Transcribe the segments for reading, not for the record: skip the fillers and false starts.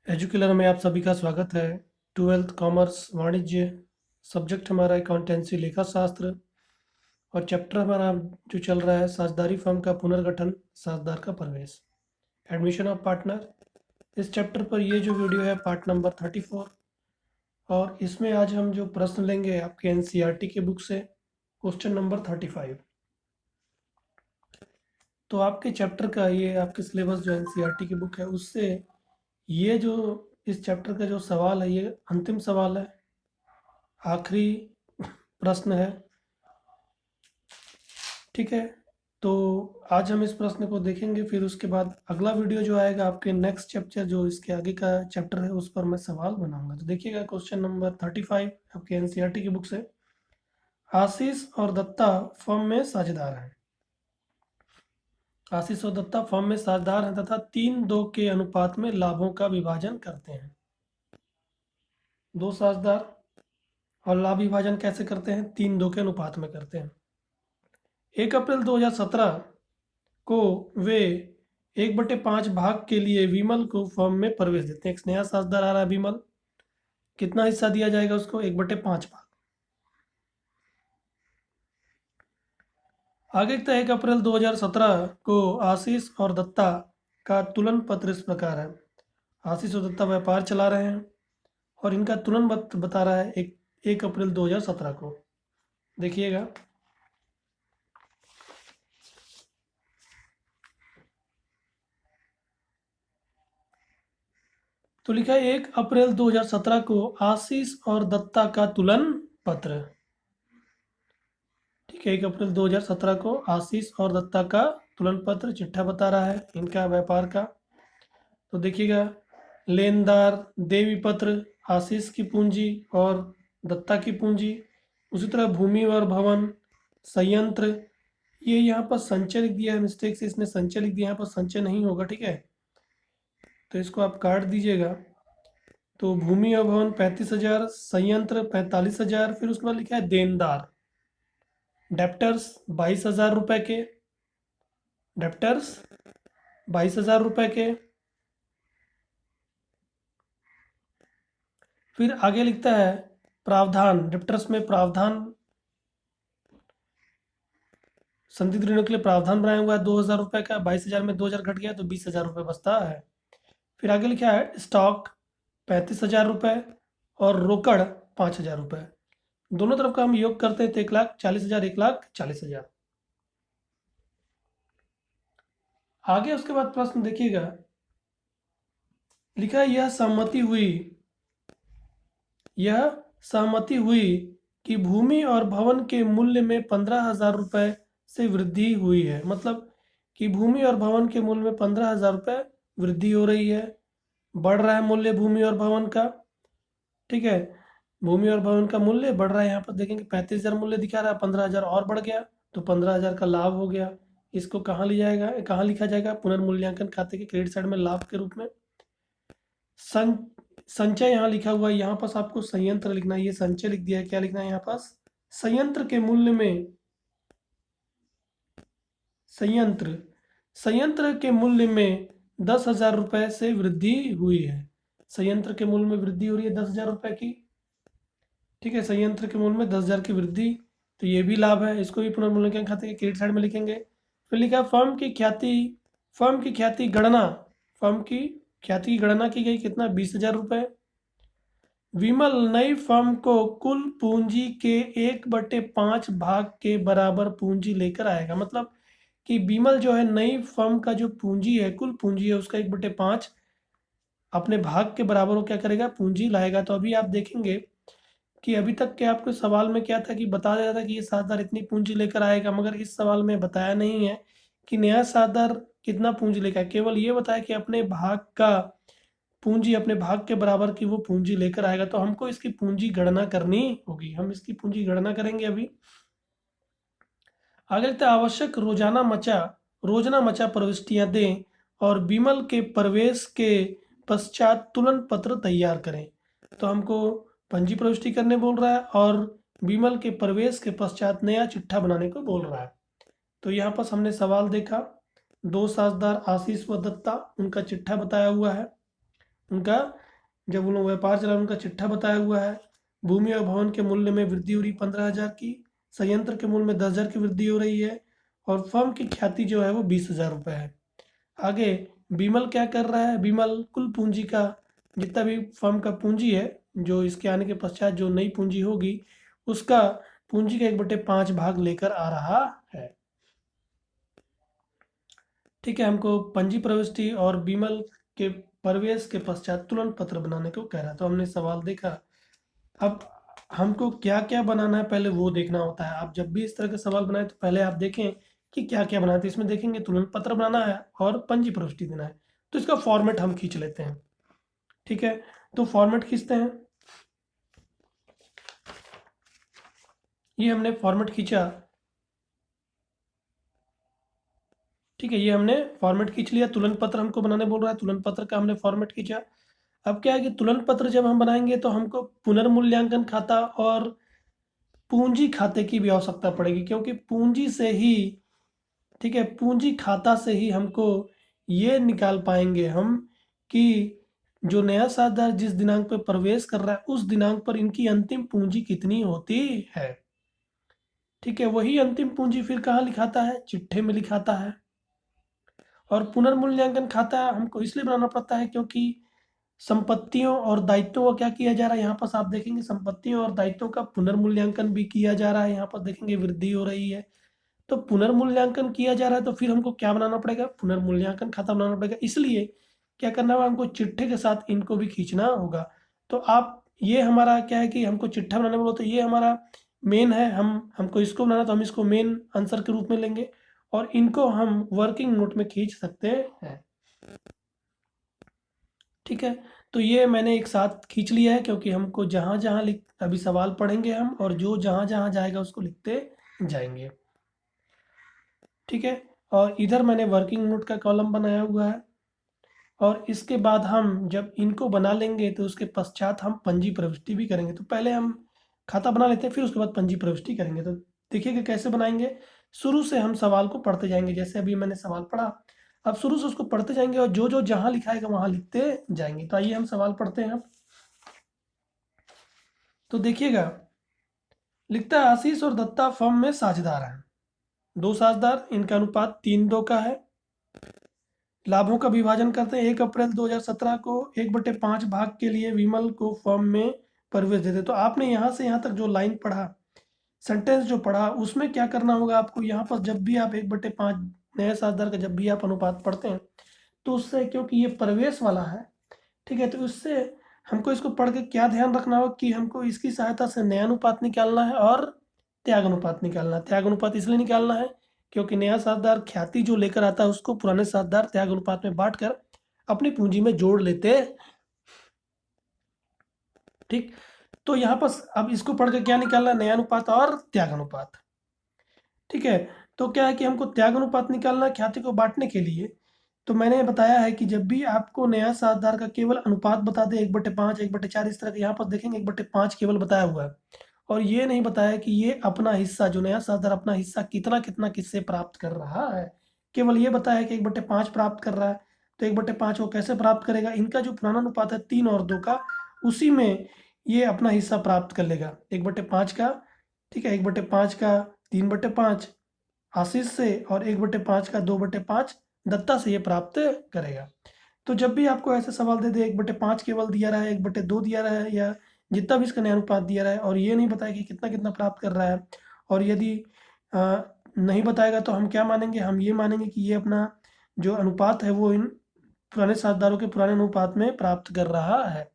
एजुकेलर में आप सभी का स्वागत है। ट्वेल्थ कॉमर्स वाणिज्य सब्जेक्ट हमारा अकाउंटेंसी लेखा शास्त्र और चैप्टर हमारा जो चल रहा है साझेदारी फर्म का पुनर्गठन साझेदार का प्रवेश एडमिशन ऑफ पार्टनर। इस चैप्टर पर ये जो वीडियो है पार्ट नंबर 34 और इसमें आज हम जो प्रश्न लेंगे आपके एनसीईआरटी के बुक से क्वेश्चन नंबर 35। तो आपके चैप्टर का ये आपके सिलेबस जो एनसीईआरटी की बुक है उससे ये जो इस चैप्टर का जो सवाल है ये अंतिम सवाल है, आखिरी प्रश्न है। ठीक है, तो आज हम इस प्रश्न को देखेंगे, फिर उसके बाद अगला वीडियो जो आएगा आपके नेक्स्ट चैप्टर जो इसके आगे का चैप्टर है उस पर मैं सवाल बनाऊंगा। तो देखिएगा क्वेश्चन नंबर 35 आपके एनसीईआरटी की बुक से। आशीष और दत्ता फर्म में साझेदार हैं। आशीष और दत्ता फर्म में साझेदार हैं तथा 3-2 के अनुपात में लाभों का विभाजन करते हैं। दो साझेदार और लाभ विभाजन कैसे करते हैं? 3-2 के अनुपात में करते हैं। 1 अप्रैल 2017 को वे 1/5 भाग के लिए विमल को फर्म में प्रवेश देते हैं। एक नया साझेदार आ रहा है विमल, कितना हिस्सा दिया जाएगा उसको? 1/5 भाग। आगे तक 1 अप्रैल 2017 को आशीष और दत्ता का तुलन पत्र इस प्रकार है। आशीष और दत्ता व्यापार चला रहे हैं और इनका तुलन पत्र बता रहा है 1 अप्रैल 2017 को। देखिएगा, तो लिखा है 1 अप्रैल 2017 को आशीष और दत्ता का तुलन पत्र। ठीक है, 1 अप्रैल 2017 को आशीष और दत्ता का तुलन पत्र चिट्ठा बता रहा है इनका व्यापार का। तो देखिएगा, लेनदार देवी पत्र आशीष की पूंजी और दत्ता की पूंजी। उसी तरह भूमि और भवन संयंत्र, ये यहाँ पर संचय लिख दिया है, मिस्टेक से इसने संचय लिख दिया, यहाँ पर संचय नहीं होगा। ठीक है, तो इसको आप काट दीजिएगा। तो भूमि और भवन 35,000, संयंत्र 45,000। फिर उसके बाद लिखा है देनदार डेप्टर्स 22,000 रुपए के, डेप्टर्स 22,000 रुपए के। फिर आगे लिखता है प्रावधान, डेप्टर्स में प्रावधान, संदिग्ध ऋणों के लिए प्रावधान बनाया हुआ है 2,000 रुपए का। 22,000 में 2,000 घट गया तो 20,000 रुपये बचता है। फिर आगे लिखा है स्टॉक 35,000 रुपये और रोकड़ 5,000 रुपये। दोनों तरफ का हम योग करते हैं तो 1,40,000, 1,40,000। आगे उसके बाद प्रश्न देखिएगा, लिखा है यह सहमति हुई कि भूमि और भवन के मूल्य में 15,000 रुपये से वृद्धि हुई है। मतलब कि भूमि और भवन के मूल्य में 15,000 रुपये वृद्धि हो रही है, बढ़ रहा है मूल्य भूमि और भवन का। ठीक है, भूमि और भवन का मूल्य बढ़ रहा है। यहाँ पर देखेंगे 35,000 मूल्य दिखा रहा है, 15,000 और बढ़ गया तो 15,000 का लाभ हो गया। इसको कहाँ लिया जाएगा, कहाँ लिखा जाएगा? पुनर्मूल्यांकन खाते के क्रेडिट साइड में लाभ के रूप में। संचय यहाँ लिखा हुआ है, यहाँ पास आपको संयंत्र लिखना है। ये संचय लिख दिया है, क्या लिखना है यहाँ पास? संयंत्र के मूल्य में, संयंत्र के मूल्य में 10,000 रुपए से वृद्धि हुई है। संयंत्र के मूल्य में वृद्धि हो रही है 10,000 रुपए की। ठीक है, संयंत्र के मूल्य में 10,000 की वृद्धि, तो ये भी लाभ है। इसको भी पुनर्मूल्यांकन खाते के क्रेडिट साइड में लिखेंगे। फिर लिखा फर्म की ख्याति की गणना की गई, कितना? 20,000 रुपये। विमल नई फर्म को कुल पूंजी के 1/5 भाग के बराबर पूंजी लेकर आएगा। मतलब कि विमल जो है नई फर्म का जो पूंजी है, कुल पूंजी है, उसका 1/5 अपने भाग के बराबर वो क्या करेगा? पूंजी लाएगा। तो अभी आप देखेंगे कि अभी तक के आपके सवाल में क्या था कि बता दिया था कि ये साझेदार इतनी पूंजी लेकर आएगा, मगर इस सवाल में बताया नहीं है कि नया साझेदार कितना पूंजी लेकर आएगा। केवल ये बताया कि अपने भाग का पूंजी, अपने भाग के बराबर की वो पूंजी लेकर आएगा। तो हमको इसकी पूंजी गणना करनी होगी, हम इसकी पूंजी गणना करेंगे अभी। आगे लिखते हैं आवश्यक रोजाना मचा प्रविष्टियां दें और विमल के प्रवेश के पश्चात तुलन पत्र तैयार करें। तो हमको पंजी प्रविष्टि करने बोल रहा है और विमल के प्रवेश के पश्चात नया चिट्ठा बनाने को बोल रहा है। तो यहाँ पर हमने सवाल देखा, दो साझेदार आशीष व दत्ता, उनका चिट्ठा बताया हुआ है। उनका जब उन लोग व्यापार चला उनका चिट्ठा बताया हुआ है। भूमि और भवन के मूल्य में वृद्धि हो रही 15,000 की, संयंत्र के मूल्य में 10,000 की वृद्धि हो रही है, और फर्म की ख्याति जो है वो 20,000 रुपये है। आगे बीमल क्या कर रहा है, बीमल कुल पूंजी का जितना भी फर्म का पूंजी है, जो इसके आने के पश्चात जो नई पूंजी होगी उसका पूंजी का 1/5 भाग लेकर आ रहा है। ठीक है, हमको पंजी प्रविष्टि और बीमल के प्रवेश के पश्चात तुलन पत्र बनाने को कह रहा है। तो हमने सवाल देखा। अब हमको क्या क्या बनाना है पहले वो देखना होता है। आप जब भी इस तरह के सवाल बनाए तो पहले आप देखें कि क्या क्या बनाते हैं। इसमें देखेंगे तुलन पत्र बनाना है और पंजी प्रविष्टि देना है। तो इसका फॉर्मेट हम खींच लेते हैं। ठीक है, तो फॉर्मेट खींचते हैं। ये हमने फॉर्मेट खींचा। ठीक है, ये हमने फॉर्मेट खींच लिया। तुलन पत्र हमको बनाने बोल रहा है, तुलन पत्र का हमने फॉर्मेट खींचा। अब क्या है कि तुलन पत्र जब हम बनाएंगे तो हमको पुनर्मूल्यांकन खाता और पूंजी खाते की भी आवश्यकता पड़ेगी, क्योंकि पूंजी से ही, ठीक है, पूंजी खाता से ही हमको ये निकाल पाएंगे हम कि जो नया साझेदार जिस दिनांक पर प्रवेश कर रहा है उस दिनांक पर इनकी अंतिम पूंजी कितनी होती है। ठीक है, वही अंतिम पूंजी फिर कहाँ लिखाता है, चिट्ठे में लिखाता है। और पुनर्मूल्यांकन खाता हमको इसलिए बनाना पड़ता है क्योंकि संपत्तियों और दायित्वों का क्या किया जा रहा है, यहाँ पर आप देखेंगे संपत्तियों और दायित्वों का पुनर्मूल्यांकन भी किया जा रहा है। यहाँ पर देखेंगे वृद्धि हो रही है, तो पुनर्मूल्यांकन किया जा रहा है। तो फिर हमको क्या बनाना पड़ेगा, पुनर्मूल्यांकन खाता बनाना पड़ेगा। इसलिए क्या करना होगा, हमको चिट्ठे के साथ इनको भी खींचना होगा। तो आप ये हमारा क्या है कि हमको चिट्ठा बनाने बोलो तो ये हमारा मेन है। हमको इसको बनाना तो हम इसको मेन आंसर के रूप में लेंगे और इनको हम वर्किंग नोट में खींच सकते हैं। ठीक है, तो ये मैंने एक साथ खींच लिया है क्योंकि हमको जहाँ जहाँ लिख अभी सवाल पढ़ेंगे हम, और जो जहाँ जहाँ जाएगा उसको लिखते जाएंगे। ठीक है, और इधर मैंने वर्किंग नोट का कॉलम बनाया हुआ है। और इसके बाद हम जब इनको बना लेंगे तो उसके पश्चात हम पंजी प्रविष्टि भी करेंगे। तो पहले हम खाता बना लेते हैं, फिर उसके बाद पंजी प्रविष्टि करेंगे। तो देखिएगा कैसे बनाएंगे। शुरू से हम सवाल को पढ़ते जाएंगे, जैसे अभी मैंने सवाल पढ़ा, अब शुरू से उसको पढ़ते जाएंगे और जो जो जहाँ लिखाएगा वहाँ लिखते जाएंगे। तो आइए हम सवाल पढ़ते हैं अब। तो देखिएगा, लिखता है आशीष और दत्ता फर्म में साझेदार हैं, दो साझेदार, इनका अनुपात 3:2 का है। लाभों का विभाजन करते हैं। 1 अप्रैल 2017 को 1/5 भाग के लिए विमल को फर्म में प्रवेश देते। तो आपने यहाँ से यहाँ तक जो लाइन पढ़ा, सेंटेंस जो पढ़ा, उसमें क्या करना होगा आपको, यहाँ पर जब भी आप 1/5 नए साझेदार का जब भी आप अनुपात पढ़ते हैं तो उससे, क्योंकि ये प्रवेश वाला है, ठीक है, तो उससे हमको इसको पढ़ के क्या ध्यान रखना होगा कि हमको इसकी सहायता से नया अनुपात निकालना है और त्याग अनुपात निकालना है। त्याग अनुपात इसलिए निकालना है क्योंकि नया साझेदार ख्याति जो लेकर आता है उसको पुराने साझेदार त्याग अनुपात में बांटकर अपनी पूंजी में जोड़ लेते हैं। ठीक, तो यहाँ पर अब इसको पढ़ के क्या निकालना है, नया अनुपात और त्याग अनुपात। ठीक है, तो क्या है कि हमको त्याग अनुपात निकालना है ख्याति को बांटने के लिए। तो मैंने बताया है कि जब भी आपको नया साझेदार का केवल अनुपात बता दे 1/5 1/4 इस तरह के, यहाँ पर देखेंगे 1/5 केवल बताया हुआ है और ये नहीं बताया कि ये अपना हिस्सा, जो नया साझेदार अपना हिस्सा कितना कितना किससे प्राप्त कर रहा है। केवल ये बताया कि 1/5 प्राप्त कर रहा है। तो 1/5 वो कैसे प्राप्त करेगा, इनका जो पुराना अनुपात है 3 और 2 का, उसी में ये अपना हिस्सा प्राप्त कर लेगा 1/5 का। ठीक है, 1/5 का 3/5 आशीष से और 1/5 का 2/5 दत्ता से ये प्राप्त करेगा। तो जब भी आपको ऐसे सवाल दे दे 1/5 केवल दिया रहा है, 1/2 दिया रहा है, या जितना भी इसका नया अनुपात दिया रहा है और ये नहीं बताया कि कितना कितना प्राप्त कर रहा है, और यदि अ, नहीं बताएगा तो हम क्या मानेंगे, हम ये मानेंगे कि ये अपना जो अनुपात है वो इन पुराने साझेदारों के पुराने अनुपात में प्राप्त कर रहा है।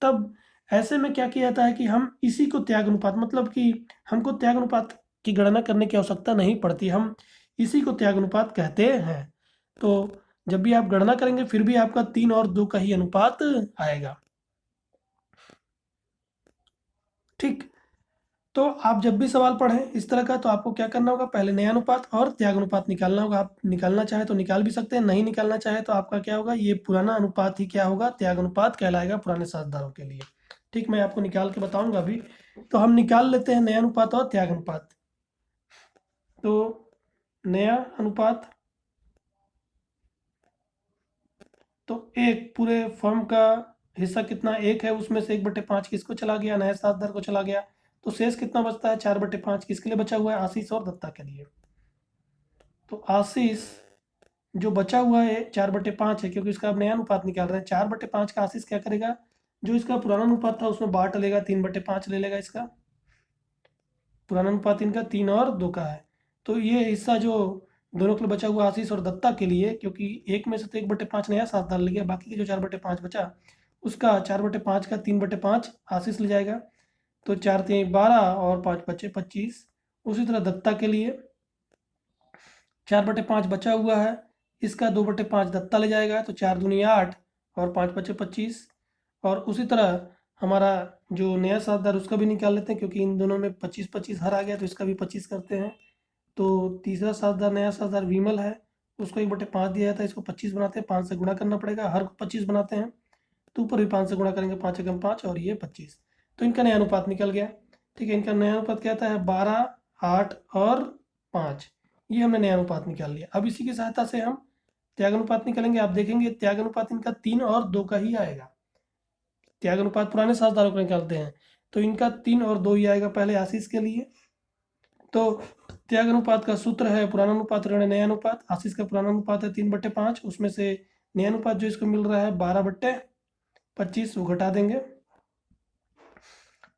तब ऐसे में क्या किया जाता है कि हम इसी को त्याग अनुपात, मतलब कि हमको त्याग अनुपात की गणना करने की आवश्यकता नहीं पड़ती, हम इसी को त्याग अनुपात कहते हैं। तो जब भी आप गणना करेंगे फिर भी आपका 3 और 2 का ही अनुपात आएगा। ठीक, तो आप जब भी सवाल पढ़ें इस तरह का तो आपको क्या करना होगा, पहले नया अनुपात और त्याग अनुपात निकालना होगा। आप निकालना चाहे तो निकाल भी सकते हैं, नहीं निकालना चाहे तो आपका क्या होगा, ये पुराना अनुपात ही क्या होगा, त्याग अनुपात कहलाएगा पुराने साझेदारों के लिए। ठीक, मैं आपको निकाल के बताऊंगा अभी। तो हम निकाल लेते हैं नया अनुपात और त्याग अनुपात। तो नया अनुपात तो एक पूरे फर्म का हिस्सा कितना, एक है, उसमें से 1/5 किसको चला गया, नया साझेदार को चला गया। तो शेष कितना बचता है, 4/5 किसके लिए बचा हुआ है, आशीष और दत्ता के लिए। तो आशीष जो बचा हुआ है 4/5 है, क्योंकि इसका अब नया अनुपात निकाल रहे हैं। 4/5 का आशीष क्या करेगा, जो इसका पुराना अनुपात था उसमें बांट लेगा, 3/5 ले लेगा। इसका पुराना अनुपात इनका 3 और 2 का है। तो ये हिस्सा जो दोनों के लिए बचा हुआ आशीष और दत्ता के लिए, क्योंकि एक में से तो 1/5 नया साझेदार ले गया, बाकी के जो 4/5 बचा उसका 4/5 का 3/5 आशीष ले जाएगा। तो 4 3 12 और 5 बचे 25। उसी तरह दत्ता के लिए 4/5 बचा हुआ है, इसका 2/5 दत्ता ले जाएगा, तो 4 दूनी 8 और 5 बचे 25। और उसी तरह हमारा जो नया साझेदार उसका भी निकाल लेते हैं, क्योंकि इन दोनों में 25-25 हर आ गया, तो इसका भी 25 करते हैं। तो तीसरा साझेदार, नया साझेदार विमल है, उसको 1/5 दिया जाता है, इसको 25 बनाते हैं, 5 से गुणा करना पड़ेगा, हर को 25 बनाते हैं, तो ऊपर भी 5 से गुणा करेंगे, 5 एकम 5 और ये 25। तो इनका नया अनुपात निकल गया। ठीक है, इनका नया अनुपात क्या आता है, 12 8 और 5। ये हमने नया अनुपात निकाल लिया। अब इसी की सहायता से हम त्याग अनुपात निकालेंगे। आप देखेंगे त्याग अनुपात इनका 3 और 2 का ही आएगा। त्याग अनुपात पुराने साझेदारों को निकालते हैं, तो इनका 3 और 2 ही आएगा पहले आशीष के लिए। तो त्याग अनुपात का सूत्र है पुराना अनुपात ऋण नया अनुपात। आशीष का पुराना अनुपात है 3/5, उसमें से नया अनुपात जो इसको मिल रहा है 12/25, वो घटा देंगे।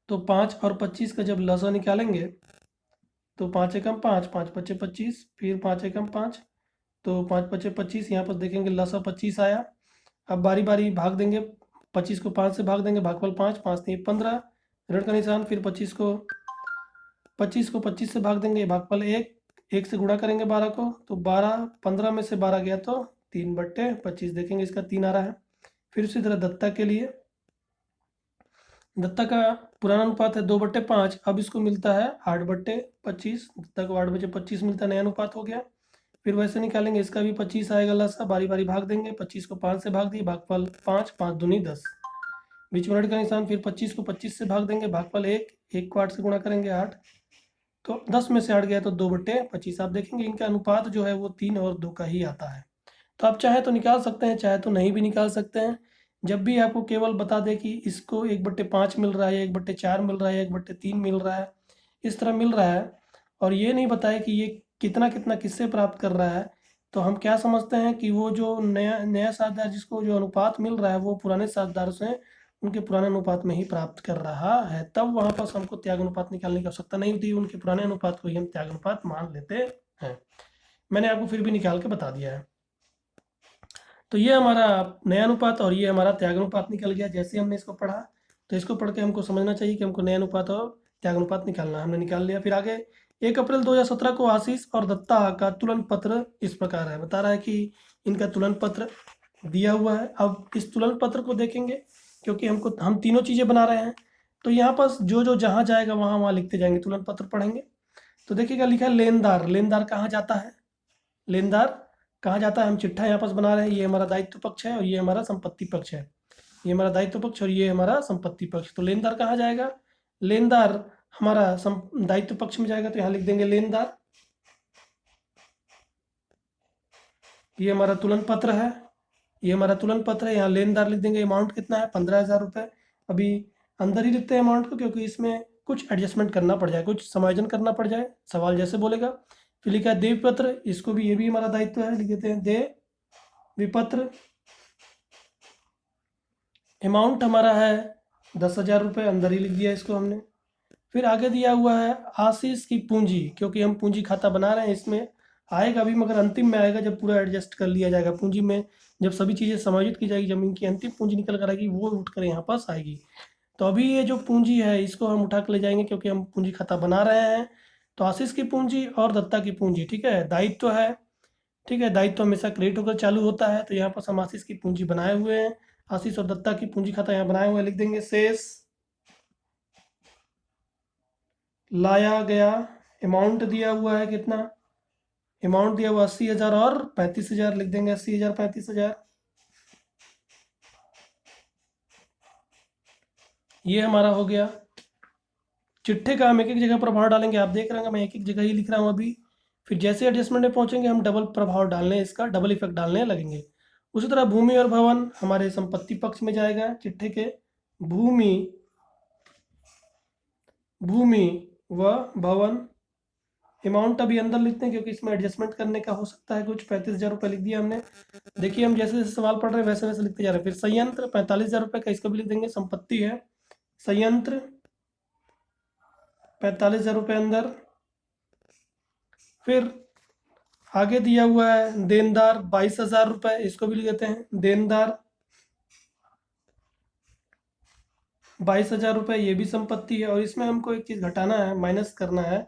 तो 5 और 25 का जब लसा निकालेंगे तो 5 एकम 5, 5 बचे 25, फिर 5 एकम 5, तो 5 बचे 25। यहाँ पर देखेंगे लसा 25 आया। अब बारी बारी भाग देंगे, 25 को 5 से भाग देंगे, भागफल 5, 5 3 15, ऋण का निशान, फिर 25 को 25 से भाग देंगे, भागफल 1, 1 से गुणा करेंगे 12 को, तो 12 15 में से 12 गया तो 3/25, देखेंगे इसका 3 आ रहा है। फिर उसी तरह दत्ता के लिए, दत्ता का पुराना अनुपात है 2/5, अब इसको मिलता है 8/25, दत्ता को 8/25 मिलता है, नया अनुपात हो गया। फिर वैसे निकालेंगे, इसका भी 25 आएगा लसा, बारी बारी भाग देंगे, 25 को 5 से भाग दिए, भागफल 5, 5 दूनी 10, बीच में ऋण का निशान, फिर 25 को 25 से भाग देंगे, भागफल 1, 1 को 8 से गुणा करेंगे 8, तो 10 में से 8 गया तो 2/25। आप देखेंगे इनका अनुपात जो है वो 3 और 2 का ही आता है। तो आप चाहे तो निकाल सकते हैं, चाहे तो नहीं भी निकाल सकते हैं। जब भी आपको केवल बता दे कि इसको 1/5 मिल रहा है, 1/4 मिल रहा है, 1/3 मिल रहा है, इस तरह मिल रहा है, और ये नहीं बताए कि ये कितना कितना किससे प्राप्त कर रहा है, तो हम क्या समझते हैं कि वो जो नया नया साझेदार जिसको जो अनुपात मिल रहा है वो पुराने साझेदार से उनके पुराने अनुपात में ही प्राप्त कर रहा है, तब वहाँ पर हमको त्याग अनुपात निकालने की आवश्यकता नहीं होती, उनके पुराने अनुपात को ही हम त्याग अनुपात मान लेते हैं। मैंने आपको फिर भी निकाल के बता दिया है। तो ये हमारा नया अनुपात और ये हमारा त्याग अनुपात निकल गया। जैसे हमने इसको पढ़ा, तो इसको पढ़ के हमको समझना चाहिए कि हमको नया अनुपात और त्याग अनुपात निकालना है। हमने निकाल लिया। फिर आगे 1 अप्रैल 2017 को आशीष और दत्ता का तुलन पत्र इस प्रकार है। बता रहा है कि इनका तुलन पत्र दिया हुआ है। अब इस तुलन पत्र को देखेंगे, क्योंकि हम तीनों चीज़ें बना रहे हैं, तो यहाँ पर जो जो जहाँ जाएगा वहाँ वहाँ लिखते जाएंगे। तुलन पत्र पढ़ेंगे तो देखिएगा लिखा है लेनदार। लेनदार कहाँ जाता है, लेनदार कहाँ जाता है, हम चिट्ठा यहाँ पर बना रहे हैं। ये हमारा दायित्व पक्ष है और ये हमारा संपत्ति पक्ष है। ये हमारा दायित्व पक्ष और ये हमारा संपत्ति पक्ष। तो लेनदार कहाँ जाएगा, लेनदार हमारा दायित्व पक्ष में जाएगा, तो यहाँ लिख देंगे लेनदार। ये हमारा तुलन पत्र है, ये हमारा तुलन पत्र है, यहाँ लेनदार लिख देंगे। अमाउंट कितना है, 15,000 रुपये। अभी अंदर ही लिखते हैं अमाउंट को, क्योंकि इसमें कुछ एडजस्टमेंट करना पड़ जाए, कुछ समायोजन करना पड़ जाए, सवाल जैसे बोलेगा। फिर लिखा है देव पत्र, इसको भी, ये भी हमारा दायित्व है, लिख देते हैं देव विपत्र। अमाउंट हमारा है 10,000 रुपये, अंदर ही लिख दिया इसको हमने। फिर आगे दिया हुआ है आशीष की पूंजी, क्योंकि हम पूंजी खाता बना रहे हैं, इसमें आएगा भी मगर अंतिम में आएगा जब पूरा एडजस्ट कर लिया जाएगा पूंजी में, जब सभी चीज़ें समायोजित की जाएगी, जब इनकी अंतिम पूंजी निकल कर आएगी वो उठ कर यहाँ पास आएगी। तो अभी ये जो पूंजी है इसको हम उठा कर ले जाएंगे, क्योंकि हम पूंजी खाता बना रहे हैं। तो आशीष की पूंजी और दत्ता की पूंजी, ठीक है, दायित्व है, ठीक है, दायित्व हमेशा क्रेडिट होकर चालू होता है। तो यहाँ पर हम आशीष की पूंजी बनाए हुए हैं, आशीष और दत्ता की पूंजी खाता यहाँ बनाए हुए हैं, लिख देंगे शेष लाया गया। अमाउंट दिया हुआ है कितना, अमाउंट दिया हुआ 80,000 और 35,000, लिख देंगे 80,000 35,000। ये हमारा हो गया। चिट्ठे का हम एक एक जगह प्रभाव डालेंगे, आप देख रहे हैं मैं एक एक जगह ही लिख रहा हूँ अभी। फिर जैसे एडजस्टमेंट में पहुंचेंगे हम डबल प्रभाव डालने, इसका डबल इफेक्ट डालने लगेंगे। उसी तरह भूमि और भवन हमारे संपत्ति पक्ष में जाएगा चिट्ठे के। भूमि भूमि व भवन, अमाउंट अभी अंदर लिखते हैं क्योंकि इसमें एडजस्टमेंट करने का हो सकता है कुछ। 35,000 रुपये लिख दिया हमने। देखिए हम जैसे जैसे सवाल पढ़ रहे हैं वैसे वैसे लिखते जा रहे हैं। फिर संयंत्र 45,000 रुपये का, इसको भी लिख देंगे, संपत्ति है। संयंत्र 45,000 रुपये अंदर। फिर आगे दिया हुआ है देनदार 22,000 रुपये, इसको भी लिख देते हैं देनदार 22,000 रुपये, ये भी संपत्ति है। और इसमें हमको एक चीज़ घटाना है, माइनस करना है,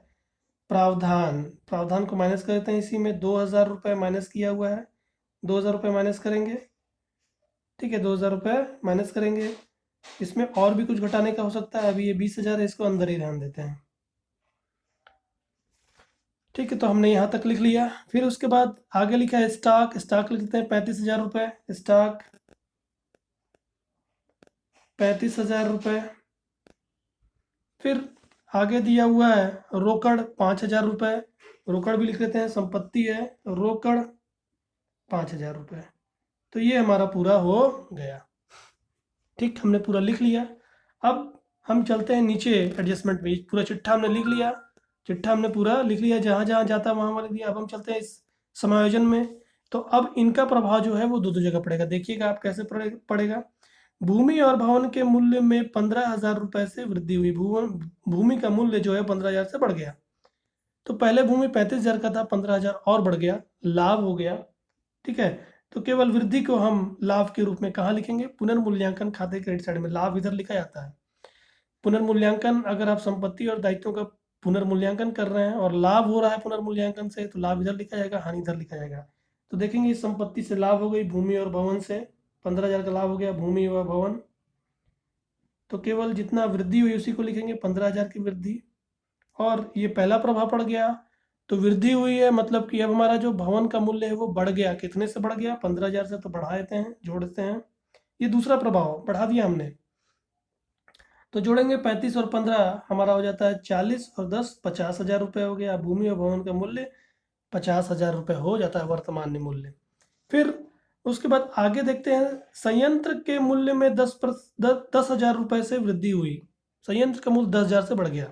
प्रावधान। प्रावधान को माइनस कर देते हैं। इसी में 2,000 रुपये माइनस किया हुआ है, 2,000 रुपये माइनस करेंगे। ठीक है, 2,000 रुपये माइनस करेंगे। इसमें और भी कुछ घटाने का हो सकता है। अभी ये 20,000 है, इसको अंदर ही ध्यान देते हैं। ठीक है, तो हमने यहाँ तक लिख लिया। फिर उसके बाद आगे लिखा है स्टॉक। स्टॉक लिखते हैं 35,000 रुपये। स्टॉक 35,000 रुपये। फिर आगे दिया हुआ है रोकड़ 5,000 रुपये, रोकड़ भी लिख लेते हैं, संपत्ति है। रोकड़ 5,000 रुपये। तो ये हमारा पूरा हो गया। ठीक, हमने पूरा लिख लिया। अब हम चलते हैं नीचे एडजस्टमेंट में। पूरा चिट्ठा हमने लिख लिया, चिट्ठा हमने पूरा लिख लिया, जहाँ जहाँ जाता वहाँ वाले दिया। अब हम चलते हैं इस समायोजन में। तो अब इनका प्रभाव जो है वो दो जगह पड़ेगा। देखिएगा आप कैसे पड़ेगा। भूमि और भवन के मूल्य में 15,000 रुपये से वृद्धि हुई। भूमि का मूल्य जो है 15,000 से बढ़ गया। तो पहले भूमि 35,000 का था, 15,000 और बढ़ गया, लाभ हो गया। ठीक है, तो केवल वृद्धि को हम लाभ के रूप में कहाँ लिखेंगे? पुनर्मूल्यांकन खाते क्रेडिट साइड में लाभ इधर लिखा जाता है। पुनर्मूल्यांकन, अगर आप संपत्ति और दायित्वों का पुनर्मूल्यांकन कर रहे हैं और लाभ हो रहा है पुनर्मूल्यांकन से, तो लाभ इधर लिखा जाएगा, हानि इधर लिखा जाएगा। तो देखेंगे इस संपत्ति से लाभ हो गई, भूमि और भवन से 15,000 का लाभ हो गया, भूमि व भवन। तो केवल जितना वृद्धि हुई उसी को लिखेंगे, 15,000 की वृद्धि। और ये पहला प्रभाव पड़ गया। तो वृद्धि हुई है मतलब कि अब हमारा जो भवन का मूल्य है वो बढ़ गया। कितने से बढ़ गया? 15,000 से। तो बढ़ा देते हैं, जोड़ देते हैं। ये दूसरा प्रभाव बढ़ा दिया हमने। तो जोड़ेंगे 35 और 15, हमारा हो जाता है 40 और 10 50,000 रुपये हो गया। भूमि और भवन का मूल्य 50,000 रुपये हो जाता है वर्तमान मूल्य। फिर उसके बाद आगे देखते हैं संयंत्र के मूल्य में 10,000 रुपये से वृद्धि हुई। संयंत्र का मूल्य 10,000 से बढ़ गया।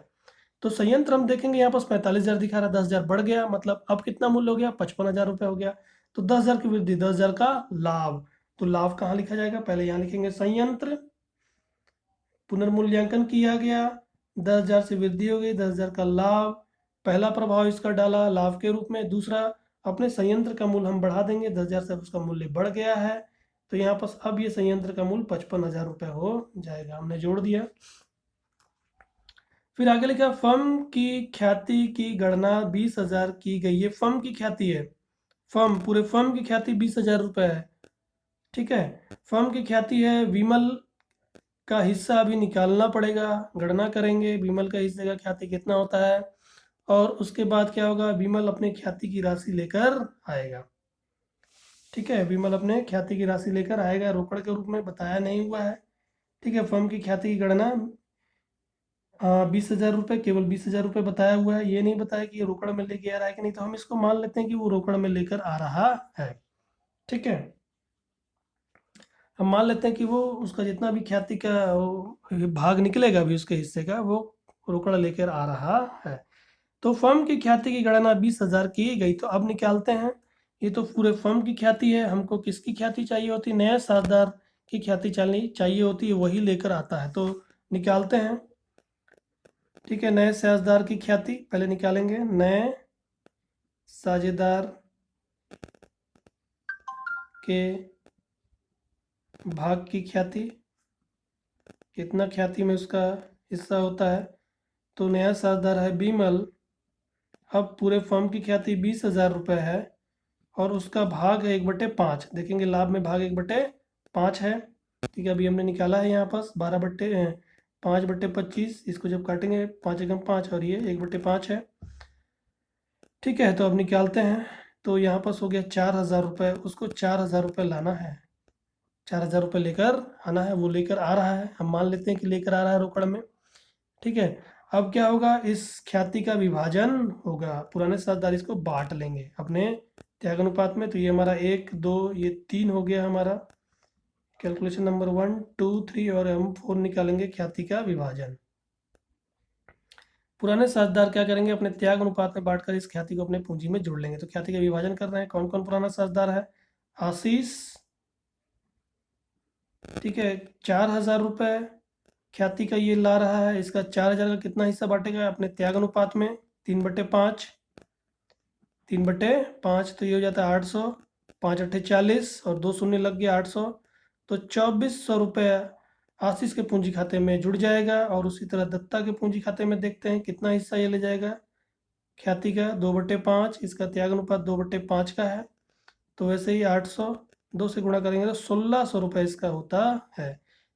तो संयंत्र हम देखेंगे यहाँ पास 45,000 दिखा रहा है, 10,000 बढ़ गया, मतलब अब कितना मूल्य हो गया? 55,000 रुपये हो गया। तो 10,000 की वृद्धि, 10,000 का लाभ। तो लाभ कहाँ लिखा जाएगा? पहले यहाँ लिखेंगे संयंत्र, पुनर्मूल्यांकन किया गया, 10,000 से वृद्धि हो गई, 10,000 का लाभ। पहला प्रभाव इसका डाला लाभ के रूप में। दूसरा, अपने संयंत्र का मूल्य हम बढ़ा देंगे, 10,000 से उसका मूल्य बढ़ गया है। तो यहाँ पास अब ये संयंत्र का मूल्य 55,000 रुपये हो जाएगा। हमने जोड़ दिया। फिर आगे लिखा फर्म की ख्याति की गणना 20,000 की गई। ये फर्म की ख्याति है। फर्म, पूरे फर्म की ख्याति 20,000 रुपये है। ठीक है, फर्म की ख्याति है। विमल का हिस्सा अभी निकालना पड़ेगा, गणना करेंगे विमल का हिस्से का ख्याति कितना होता है। और उसके बाद क्या होगा? विमल अपने ख्याति की राशि लेकर आएगा। ठीक है, विमल अपने ख्याति की राशि लेकर आएगा, रोकड़ के रूप में बताया नहीं हुआ है। ठीक है, फर्म की ख्याति की गणना 20,000 रुपये, केवल 20,000 रुपये बताया हुआ है। ये नहीं बताया कि ये रोकड़ में लेके आ रहा है कि नहीं। तो हम इसको मान लेते हैं कि वो रोकड़ में लेकर आ रहा है। ठीक है, हम मान लेते हैं कि वो उसका जितना भी ख्याति का भाग निकलेगा भी उसके हिस्से का, वो रोकड़ लेकर आ रहा है। तो फर्म की ख्याति की गणना 20,000 की गई। तो अब निकालते हैं। ये तो पूरे फर्म की ख्याति है, हमको किसकी ख्याति चाहिए होती? नए साझेदार की ख्याति चाहिए होती है, वही लेकर आता है। तो निकालते हैं। ठीक है, नए साझेदार की ख्याति पहले निकालेंगे। नए साझेदार के भाग की ख्याति, कितना ख्याति में उसका हिस्सा होता है? तो नया साझेदार है विमल। अब पूरे फर्म की ख्याति 20,000 रुपये है और उसका भाग है 1/5। देखेंगे लाभ में भाग 1/5 है। ठीक है, अभी हमने निकाला है यहाँ पास 5/25। इसको जब काटेंगे 5 एकम 5 और ये 1/5 है। ठीक है, तो अब निकालते हैं। तो यहाँ पास हो गया 4,000 रुपये। उसको 4,000 रुपये लाना है, 4,000 रुपये लेकर आना है। वो लेकर आ रहा है, हम मान लेते हैं कि लेकर आ रहा है रोकड़ में। ठीक है, अब क्या होगा? इस ख्याति का विभाजन होगा। पुराने साझेदार इसको बांट लेंगे, अपने त्याग अनुपात में। तो ये हमारा 1 2 ये 3 हो गया हमारा कैलकुलेशन नंबर 1 2 3, और हम 4 निकालेंगे ख्याति का विभाजन। पुराने साझेदार क्या करेंगे, अपने त्याग अनुपात में बांटकर इस ख्याति को अपने पूंजी में जोड़ लेंगे। तो ख्याति का विभाजन कर रहे हैं। कौन कौन पुराना साझेदार है, आशीष, ठीक है, 4,000 रुपये ख्याति का ये ला रहा है। इसका 4,000 का कितना हिस्सा बांटेगा अपने त्याग अनुपात में, 3/5, 3/5, तो ये हो जाता है 800, 5 अट्ठे 40 और 2 शून्य लग गया 800, तो 2,400 रुपये आशीष के पूंजी खाते में जुड़ जाएगा। और उसी तरह दत्ता के पूंजी खाते में देखते हैं कितना हिस्सा ये ले जाएगा ख्याति का, 2/5, इसका त्याग अनुपात 2/5 का है। तो वैसे ही 800 2 से गुणा करेंगे तो 1,600 रुपये इसका होता है।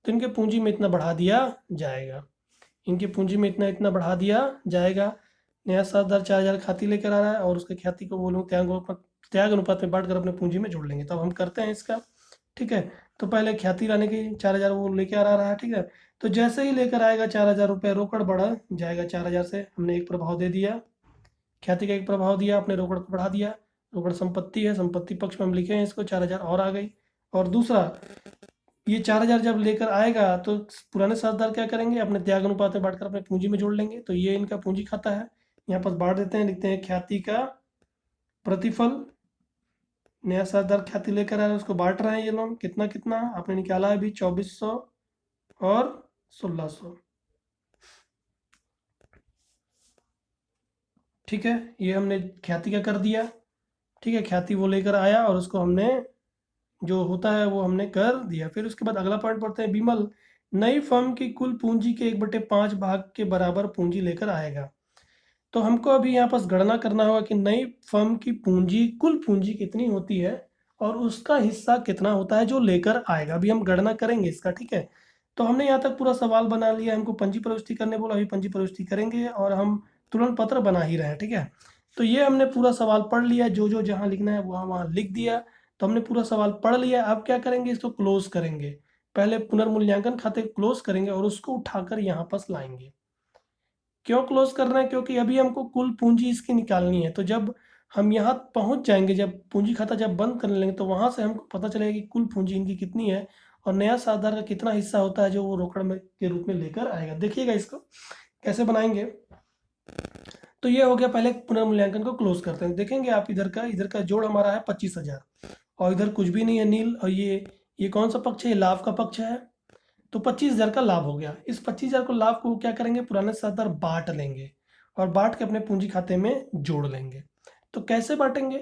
तो इनके पूंजी में इतना बढ़ा दिया जाएगा, इनके पूंजी में इतना इतना बढ़ा दिया जाएगा। नया साझेदार 4,000 ख्याति लेकर आ रहा है और उसके ख्याति को वो लोग त्याग अनुपात में बांट कर अपने पूंजी में जोड़ लेंगे। तो अब हम करते हैं इसका, ठीक है। तो पहले ख्याति लाने की 4,000 वो लेके आ रहा है, ठीक है। तो जैसे ही लेकर आएगा 4,000 रुपये, रोकड़ बढ़ा जाएगा 4,000 से। हमने एक प्रभाव दे दिया, ख्याति का एक प्रभाव दिया, अपने रोकड़ को बढ़ा दिया। रोकड़ संपत्ति है, संपत्ति पक्ष में हम लिखे हैं इसको, 4,000 और आ गई। और दूसरा, ये 4,000 जब लेकर आएगा तो पुराने साझेदार क्या करेंगे, अपने त्याग अनुपात में बांटकर अपने पूंजी में जोड़ लेंगे। तो ये इनका पूंजी खाता है, यहाँ पर बांट देते हैं, लिखते हैं ख्याति का प्रतिफल। नया साझेदार ख्याति लेकर आ रहा है, उसको बांट रहे हैं ये लोग, कितना कितना आपने निकाला है अभी, 2,400 और 1,600, ठीक है। ये हमने ख्याति का कर दिया, ठीक है। ख्याति वो लेकर आया और उसको हमने जो होता है वो हमने कर दिया। फिर उसके बाद अगला पॉइंट पढ़ते हैं, विमल नई फर्म की कुल पूंजी के 1/5 भाग के बराबर पूंजी लेकर आएगा। तो हमको अभी यहाँ पास गणना करना होगा कि नई फर्म की पूंजी, कुल पूंजी कितनी होती है और उसका हिस्सा कितना होता है जो लेकर आएगा। अभी हम गणना करेंगे इसका, ठीक है। तो हमने यहाँ तक पूरा सवाल बना लिया, हमको पंजी प्रविष्टि करने बोला, अभी पंजी प्रविष्टि करेंगे और हम तुलन पत्र बना ही रहे हैं, ठीक है। तो ये हमने पूरा सवाल पढ़ लिया, जो जो जहाँ लिखना है वहाँ वहाँ लिख दिया। तो हमने पूरा सवाल पढ़ लिया। अब क्या करेंगे, इसको क्लोज करेंगे। पहले पुनर्मूल्यांकन खाते क्लोज करेंगे और उसको उठाकर यहाँ पास लाएंगे। क्यों क्लोज कर रहे हैं, क्योंकि अभी हमको कुल पूंजी इसकी निकालनी है। तो जब हम यहाँ पहुंच जाएंगे, जब पूंजी खाता जब बंद करने लेंगे, तो वहां से हमको पता चलेगा कि कुल पूंजी इनकी कितनी है और नया साझेदार का कितना हिस्सा होता है जो वो रोकड़ में के रूप में लेकर आएगा। देखिएगा इसको कैसे बनाएंगे। तो ये हो गया, पहले पुनर्मूल्यांकन को क्लोज करते हैं। देखेंगे आप, इधर का जोड़ हमारा है 25,000 और इधर कुछ भी नहीं है, नील। और ये कौन सा पक्ष है, ये लाभ का पक्ष है। तो 25,000 का लाभ हो गया। इस 25,000 को लाभ को क्या करेंगे, पुराने साझेदार बांट लेंगे और बांट के अपने पूंजी खाते में जोड़ लेंगे। तो कैसे बांटेंगे,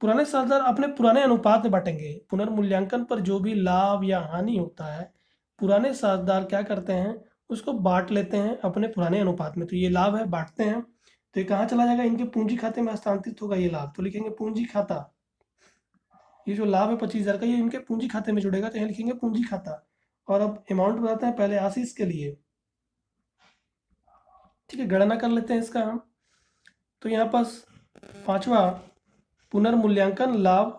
पुराने साझेदार अपने पुराने अनुपात में बांटेंगे। पुनर्मूल्यांकन पर जो भी लाभ या हानि होता है, पुराने साझेदार क्या करते हैं, उसको बांट लेते हैं अपने पुराने अनुपात में। तो ये लाभ है, बांटते हैं। तो ये कहाँ चला जाएगा, इनके पूंजी खाते में हस्तांतरित होगा ये लाभ। तो लिखेंगे पूंजी खाता, ये जो लाभ है 25,000 का, ये इनके पूंजी खाते में जुड़ेगा। तो यहाँ लिखेंगे पूंजी खाता। और अब अमाउंट बताते हैं पहले आशीष के लिए, ठीक है। गणना कर लेते हैं इसका हम। तो यहाँ पास पांचवा, पुनर्मूल्यांकन लाभ,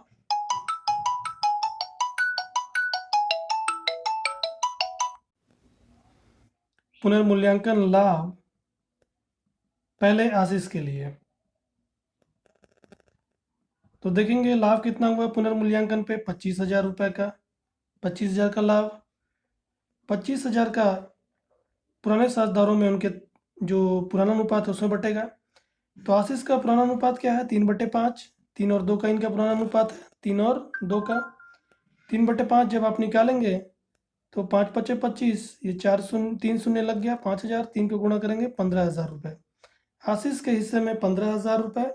पुनर्मूल्यांकन लाभ पहले आशीष के लिए। तो देखेंगे लाभ कितना हुआ पुनर्मूल्यांकन पे, 25,000 रुपये का, 25,000 का लाभ। 25,000 का पुराने साझेदारों में उनके जो पुराना अनुपात है उसमें बटेगा। तो आशीष का पुराना अनुपात क्या है, 3/5। 3 और 2 का इनका पुराना अनुपात है, 3 और 2 का। 3/5 जब आप निकालेंगे तो 5 पचे 25, ये 4 शून्य 3 शून्य लग गया, 5,000। 3 को गुणा करेंगे 15,000 रुपये। आशीष के हिस्से में 15,000 रुपये,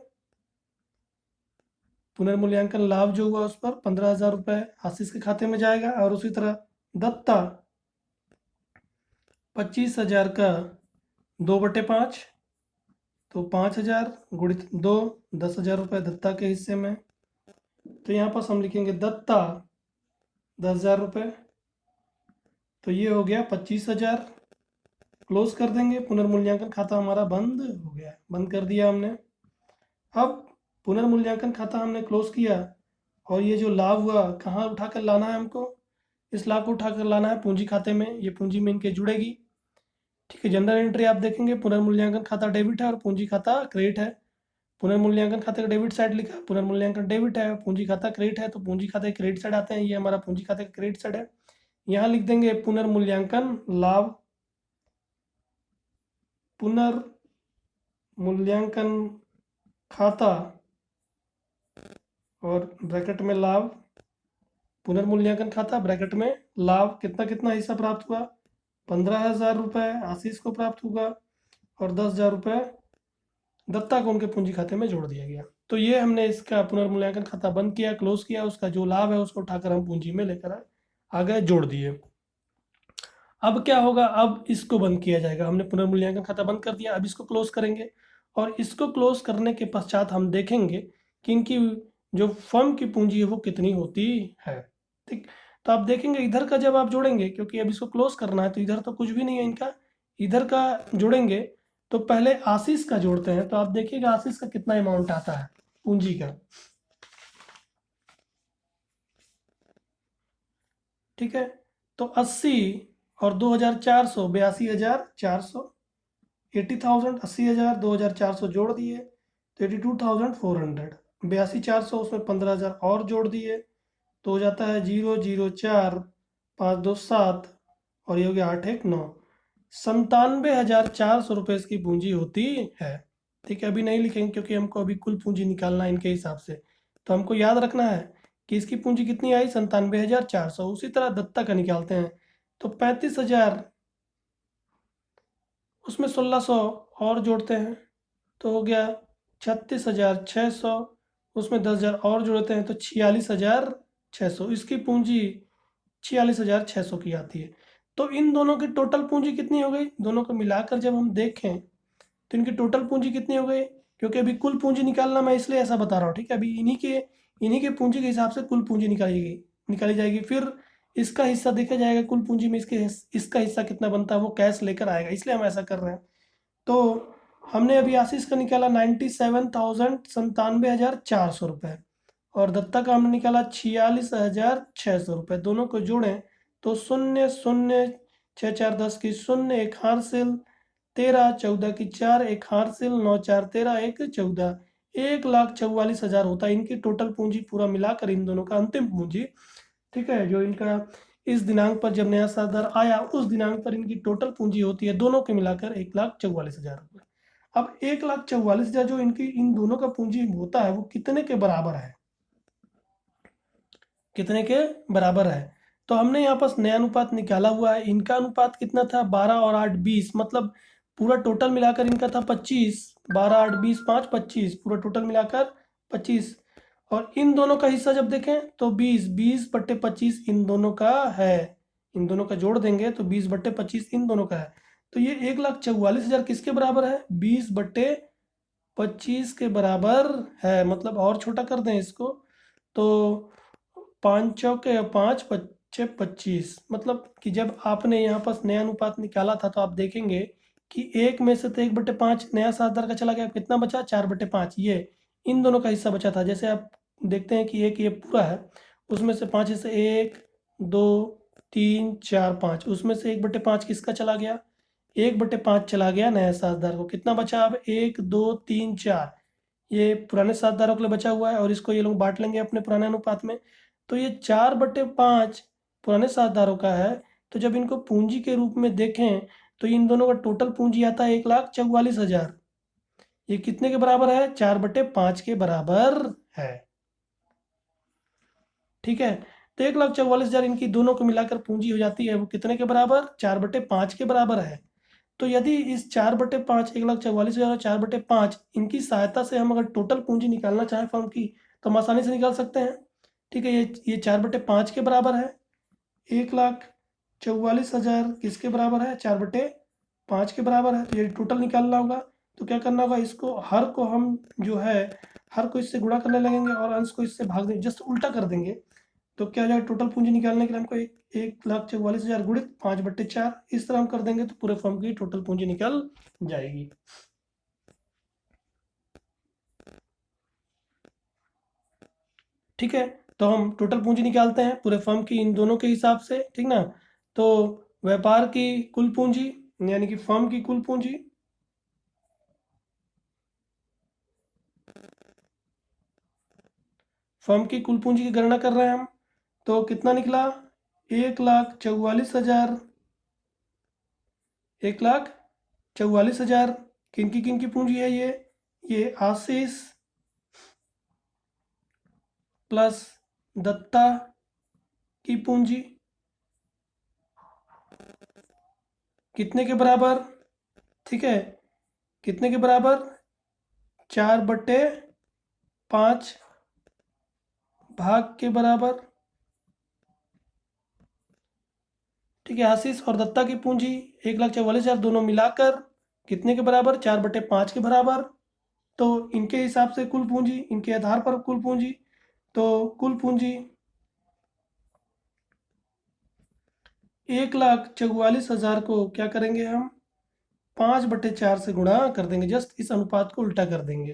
पुनर्मूल्यांकन लाभ जो हुआ उस पर 15,000 रुपये आशीष के खाते में जाएगा। और उसी तरह दत्ता 25,000 का 2/5, तो 5,000 गुणित 2, 10,000 रुपये दत्ता के हिस्से में। तो यहाँ पर हम लिखेंगे दत्ता 10,000 रुपये। तो ये हो गया 25,000। क्लोज कर देंगे, पुनर्मूल्यांकन खाता हमारा बंद हो गया, बंद कर दिया हमने। अब पुनर्मूल्यांकन खाता हमने क्लोज किया और ये जो लाभ हुआ कहाँ उठाकर लाना है हमको, इस लाभ को उठाकर लाना है पूंजी खाते में। ये पूंजी में इनके जुड़ेगी, ठीक है। जनरल एंट्री आप देखेंगे, पुनर्मूल्यांकन खाता डेबिट है और पूंजी खाता क्रेडिट है। पुनर्मूल्यांकन खाते का डेबिट साइड लिखा, पुनर्मूल्यांकन डेबिट है, पूंजी खाता क्रेडिट है, तो पूंजी खाते क्रेडिट साइड आते हैं, ये हमारा पूंजी खाते का क्रेडिट साइड है। यहाँ लिख देंगे पुनर्मूल्यांकन लाभ, पुनर्मूल्यांकन खाता और ब्रैकेट में लाभ, पुनर्मूल्यांकन खाता ब्रैकेट में लाभ, कितना कितना हिस्सा प्राप्त हुआ, 15,000 रुपये आशीष को प्राप्त होगा और 10,000 रुपये दत्ता को उनके पूंजी खाते में जोड़ दिया गया। तो ये हमने इसका पुनर्मूल्यांकन खाता बंद किया, क्लोज किया, उसका जो लाभ है उसको उठाकर हम पूंजी में लेकर आ गए, जोड़ दिए। अब क्या होगा, अब इसको बंद किया जाएगा, हमने पुनर्मूल्यांकन खाता बंद कर दिया, अब इसको क्लोज करेंगे और इसको क्लोज करने के पश्चात हम देखेंगे कि इनकी जो फर्म की पूंजी है वो कितनी होती है। ठीक, तो आप देखेंगे इधर का जब आप जोड़ेंगे, क्योंकि अब इसको क्लोज करना है तो इधर तो कुछ भी नहीं है इनका, इधर का जोड़ेंगे तो पहले आशीष का जोड़ते हैं, तो आप देखिएगा आशीष का कितना अमाउंट आता है पूंजी का। ठीक है, तो 80 और 2,400 82,400, 80,000 80,000 2,400 जोड़ दिए तो 82,400, 82,400 उसमें 15,000 और जोड़ दिए तो हो जाता है 0,04 5 2 7 और ये हो गया 8 1 9, 97,400 रुपये इसकी पूंजी होती है। ठीक है, अभी नहीं लिखेंगे क्योंकि हमको अभी कुल पूंजी निकालना है इनके हिसाब से, तो हमको याद रखना है कि इसकी पूंजी कितनी आई 97,400। उसी तरह दत्ता का निकालते हैं तो 35,000, उसमें 1,600 और जोड़ते हैं तो हो गया 36,600, उसमें 10,000 और जोड़ते हैं तो 46,600, इसकी पूंजी 46,600 की आती है। तो इन दोनों की टोटल पूंजी कितनी हो गई, दोनों को मिलाकर जब हम देखें तो इनकी टोटल पूंजी कितनी हो गई, क्योंकि अभी कुल पूंजी निकालना मैं इसलिए ऐसा बता रहा हूँ। ठीक है, अभी इन्हीं के पूंजी के हिसाब से कुल पूंजी निकाली जाएगी, फिर इसका हिस्सा देखा जाएगा कुल पूंजी में, इसका हिस्सा कितना बनता है वो कैश लेकर आएगा, इसलिए हम ऐसा कर रहे हैं। तो हमने अभी आशीष का निकाला 97,97,400 रुपये और दत्ता का हमने निकाला 46,600 रुपये, दोनों को जोड़ें तो 0,0,6 4 10 की 0 एक हारसिल, 13 14 की 4 एक हारसिल, 9 4 13 एक 14, 1,44,000 होता है इनकी टोटल पूंजी, पूरा मिलाकर इन दोनों का अंतिम पूंजी। ठीक है, जो इनका इस दिनांक पर जब नया साधार आया उस दिनांक पर इनकी टोटल पूंजी होती है दोनों के मिलाकर 1,44,000 रुपये। अब 1,44,000 जो इनकी इन दोनों का पूंजी होता है वो कितने के बराबर है, कितने के बराबर है, तो हमने यहाँ पास नया अनुपात निकाला हुआ है। इनका अनुपात कितना था 12 और 8 20, मतलब पूरा टोटल मिलाकर इनका था 25, 12 8 20 5 25, पूरा टोटल मिलाकर 25, और इन दोनों का हिस्सा जब देखें तो 20 इन दोनों का है, इन दोनों का जोड़ देंगे तो 20/25 इन दोनों का है। तो ये 1,44,000 किसके बराबर है, 20/25 के बराबर है। मतलब और छोटा कर दें इसको तो 5 चौके 5 5 25, मतलब कि जब आपने यहाँ पास नया अनुपात निकाला था तो आप देखेंगे कि एक में से तो 1/5 नया साधार का चला गया, कितना बचा 4/5, ये इन दोनों का हिस्सा बचा था। जैसे आप देखते हैं कि एक ये पूरा है, उसमें से 5 हिस्से 1 2 3 4 5, उसमें से 1/5 किसका चला गया, 1/5 चला गया नया साझेदार को। कितना बचा अब 1 2 3 4, ये पुराने साझेदारों के लिए बचा हुआ है और इसको ये लोग बांट लेंगे अपने पुराने अनुपात में। तो ये 4/5 पुराने साझेदारों का है। तो जब इनको पूंजी के रूप में देखें तो इन दोनों का टोटल पूंजी आता है 1,44,000। ये कितने के बराबर है, 4/5 के बराबर है। ठीक है, तो 1,44,000 इनकी दोनों को मिलाकर पूंजी हो जाती है, वो कितने के बराबर, 4/5 के बराबर है। तो यदि इस 4/5 1,44,000 और 4/5 इनकी सहायता से हम अगर टोटल पूंजी निकालना चाहें फर्म की तो हम आसानी से निकाल सकते हैं। ठीक है, ये 4/5 के बराबर है, 1,44,000 किसके बराबर है, 4/5 के बराबर है। तो ये टोटल निकालना होगा तो क्या करना होगा, इसको हर को हम जो है हर को इससे गुणा करने लगेंगे और अंश को इससे भाग देंगे, जस्ट उल्टा कर देंगे। तो क्या हो जाएगा, टोटल पूंजी निकालने के लिए हमको 1,44,000 गुणित 5/4 इस तरह हम कर देंगे तो पूरे फर्म की टोटल पूंजी निकल जाएगी। ठीक है, तो हम टोटल पूंजी निकालते हैं पूरे फर्म की इन दोनों के हिसाब से। ठीक ना, तो व्यापार की कुल पूंजी यानी कि फर्म की कुल पूंजी फर्म की कुल पूंजी की गणना कर रहे हैं हम, तो कितना निकला? 1,44,000। 1,44,000 किन की पूंजी है ये आशीष प्लस दत्ता की पूंजी कितने के बराबर? ठीक है, कितने के बराबर? 4/5 भाग के बराबर। ठीक है, आशीष और दत्ता की पूंजी 1,44,000 दोनों मिलाकर कितने के बराबर? 4/5 के बराबर। तो इनके हिसाब से कुल पूंजी, इनके आधार पर कुल पूंजी, तो कुल पूंजी 1,44,000 को क्या करेंगे हम? 5/4 से गुणा कर देंगे, जस्ट इस अनुपात को उल्टा कर देंगे।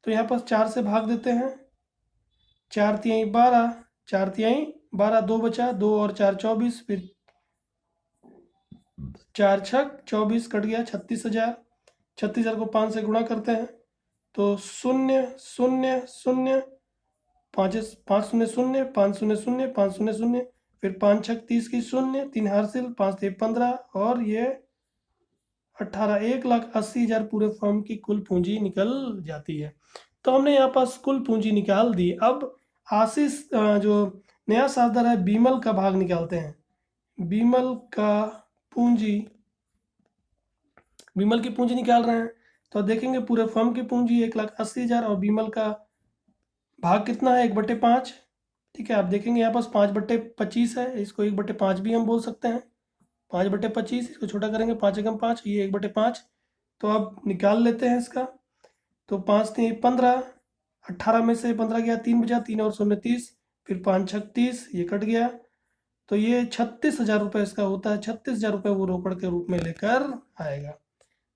तो यहाँ पर 4 से भाग देते हैं, 4×3 12, 4×3 12, 2 बचा, 2 और 4 24, फिर 4×6 24 कट गया, 36,000। 36,000 को 5 से गुणा करते हैं तो 0 0 0, 5 5 0 0, 5 0 0, 5 0 0, फिर 5 6 30 की 0, 3 हासिल, 5 3 15 और ये 18। 1,80,000 पूरे फर्म की कुल पूंजी निकल जाती है। तो हमने यहाँ पास कुल पूंजी निकाल दी। अब आशीष जो नया साझेदार है बीमल का भाग निकालते हैं। बीमल की पूंजी निकाल रहे हैं, तो देखेंगे पूरे फर्म की पूंजी 1,80,000 और बीमल का भाग कितना है? 1/5। ठीक है, आप देखेंगे यहाँ पास 5/25 है, इसको 1/5 भी हम बोल सकते हैं। 5/25, इसको छोटा करेंगे, 5 एकम 5, ये 1/5। तो अब निकाल लेते हैं इसका। तो 5 3 15, 18 में से 15 गया, 3 बचा, 3 और 0 30, फिर 5 6 30, ये कट गया। तो ये 36,000 रुपये इसका होता है। 36,000 रुपये वो रोकड़ के रूप में लेकर आएगा।